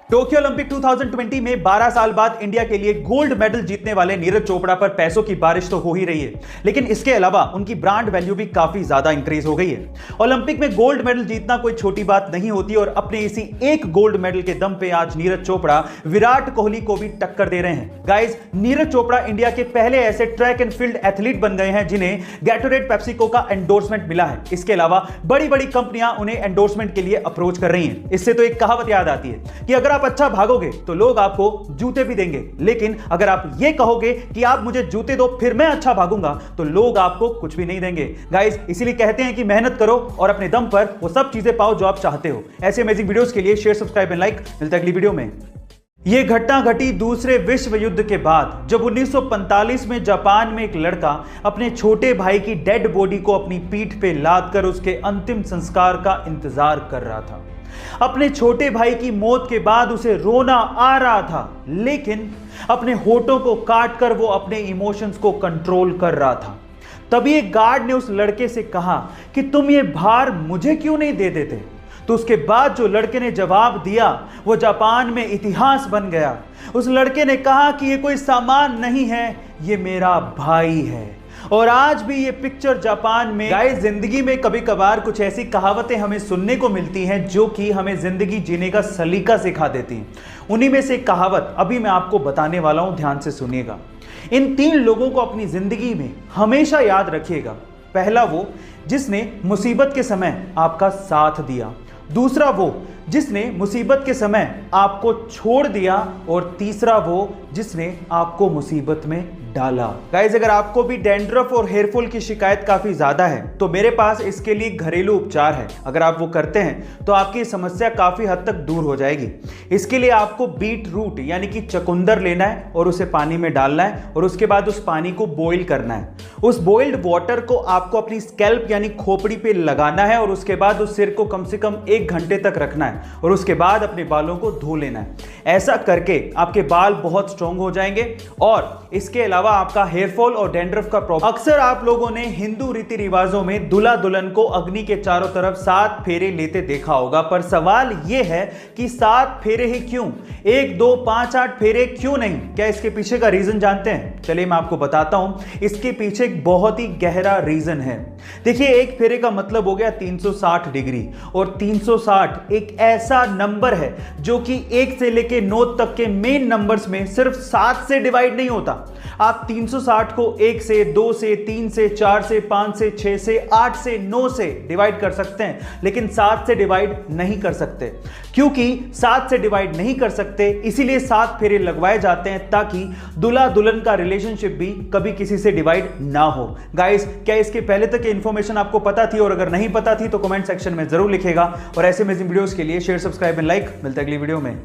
Tokyo Olympic 2020 में 12 साल बाद इंडिया के लिए गोल्ड मेडल जीतने वाले नीरज चोपड़ा पर पैसों की बारिश तो हो ही रही है, लेकिन इसके अलावा उनकी ब्रांड वैल्यू भी काफी ज्यादा इंक्रीज हो गई है। ओलंपिक में गोल्ड मेडल जीतना कोई छोटी बात नहीं होती और अपने इसी एक गोल्ड मेडल के दम पे आज नीरज चोपड़ा विराट कोहली को भी टक्कर दे रहे हैं। गाइस, नीरज चोपड़ा इंडिया के पहले ऐसे ट्रैक एंड फील्ड एथलीट बन गए हैं जिन्हें गैटोरेड पेप्सिको का एंडोर्समेंट मिला है। इसके अलावा बड़ी बड़ी कंपनियां उन्हें एंडोर्समेंट के लिए अप्रोच कर रही हैं। इससे तो एक कहावत याद आती है कि अगर आप अच्छा भागोगे तो लोग आपको जूते भी देंगे, लेकिन अगर आप ये कहोगे कि आप मुझे जूते दो फिर मैं अच्छा भागूंगा तो लोग आपको कुछ भी नहीं देंगे। गाइस, इसीलिए कहते हैं कि मेहनत करो और अपने दम पर वो सब चीजें पाओ जो आप चाहते हो। ऐसे अमेजिंग वीडियोस के लिए शेयर, सब्सक्राइब एंड लाइक। मिलता है अगली वीडियो में। यह घटना घटी दूसरे विश्व युद्ध के बाद, जब 1945 में जापान में एक लड़का अपने छोटे भाई की डेड बॉडी को अपनी पीठ पे लाद कर उसके अंतिम संस्कार का इंतजार कर रहा था। अपने छोटे भाई की मौत के बाद उसे रोना आ रहा था, लेकिन अपने होठों को काटकर वो अपने इमोशंस को कंट्रोल कर रहा था। तभी एक गार्ड ने उस लड़के से कहा कि तुम ये भार मुझे क्यों नहीं दे देते। तो उसके बाद जो लड़के ने जवाब दिया वो जापान में इतिहास बन गया। उस लड़के ने कहा कि ये कोई सामान नहीं है, ये मेरा भाई है। और आज भी ये पिक्चर जापान में। गाइस, जिंदगी में कभी कभार कुछ ऐसी कहावतें हमें सुनने को मिलती हैं जो कि हमें जिंदगी जीने का सलीका सिखा देती हैं। उन्हीं में से एक कहावत अभी मैं आपको बताने वाला हूं, ध्यान से सुनिएगा। इन 3 लोगों को अपनी जिंदगी में हमेशा याद रखिएगा। पहला वो जिसने मुसीबत के समय आपका साथ दिया, दूसरा वो जिसने मुसीबत के समय आपको छोड़ दिया, और तीसरा वो जिसने आपको मुसीबत में डाला। गाइस, अगर आपको भी डैंड्रफ और हेयरफॉल की शिकायत काफी ज्यादा है तो मेरे पास इसके लिए घरेलू उपचार है। अगर आप वो करते हैं तो आपकी समस्या काफी हद तक दूर हो जाएगी। इसके लिए आपको बीट रूट यानी कि चुकंदर लेना है और उसे पानी में डालना है और उसके बाद उस पानी को बॉईल करना है। उस बॉइल्ड वाटर को आपको अपनी स्कैल्प यानी खोपड़ी पे लगाना है और उसके बाद उस सिर को कम से कम 1 घंटे तक रखना है और उसके बाद अपने बालों को धो लेना है। ऐसा करके आपके बाल बहुत स्ट्रॉन्ग हो जाएंगे और इसके अलावा आपका हेयरफॉल और डैंड्रफ का प्रॉब्लम। अक्सर आप लोगों ने हिंदू रीति रिवाजों में दूल्हा दुल्हन को अग्नि के चारों तरफ 7 फेरे लेते देखा होगा, पर सवाल यह है कि 7 फेरे ही क्यों? 1, 2, 5, 8 फेरे क्यों नहीं? क्या इसके पीछे का रीजन जानते हैं? चलिए मैं आपको बताता हूं। इसके पीछे एक बहुत ही गहरा रीजन है। देखिए, एक फेरे का मतलब हो गया 360 डिग्री, और 360 एक ऐसा नंबर है जो कि 1 से लेके 9 तक के मेन नंबर्स में सिर्फ 7 से डिवाइड नहीं होता। आप 360 को 1 से, 2 से, 3 से, 4 से, 5 से, 6 से, 8 से, 9 से डिवाइड कर सकते हैं, लेकिन 7 से डिवाइड नहीं कर सकते। क्योंकि 7 से डिवाइड नहीं कर सकते, इसीलिए 7 फेरे लगवाए जाते हैं ताकि दूल्हा दुल्हन का रिलेशनशिप भी कभी किसी से डिवाइड ना हो। गाइस, क्या इसके पहले तक की इंफॉर्मेशन आपको पता थी? और अगर नहीं पता थी तो कमेंट सेक्शन में जरूर लिखेगा। और ऐसे अमेजिंग वीडियोस के लिए शेयर, सब्सक्राइब एंड लाइक। मिलते हैं अगली वीडियो में।